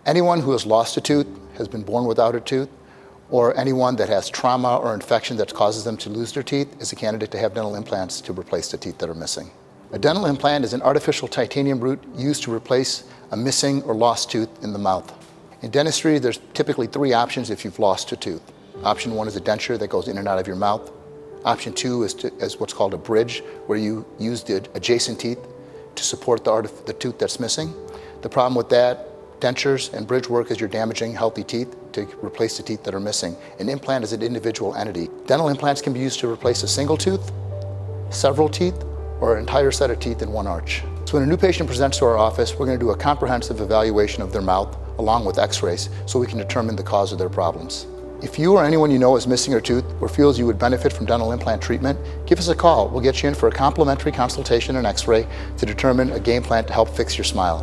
Anyone who has lost a tooth, has been born without a tooth, or anyone that has trauma or infection that causes them to lose their teeth is a candidate to have dental implants to replace the teeth that are missing. A dental implant is an artificial titanium root used to replace a missing or lost tooth in the mouth. In dentistry, there's typically 3 options if you've lost a tooth. Option 1 is a denture that goes in and out of your mouth. Option 2 is what's called a bridge, where you use the adjacent teeth to support the tooth that's missing. The problem with that, dentures and bridge work, is you're damaging healthy teeth to replace the teeth that are missing. An implant is an individual entity. Dental implants can be used to replace a single tooth, several teeth, or an entire set of teeth in one arch. So when a new patient presents to our office, we're going to do a comprehensive evaluation of their mouth along with x-rays so we can determine the cause of their problems. If you or anyone you know is missing a tooth or feels you would benefit from dental implant treatment, give us a call. We'll get you in for a complimentary consultation and x-ray to determine a game plan to help fix your smile.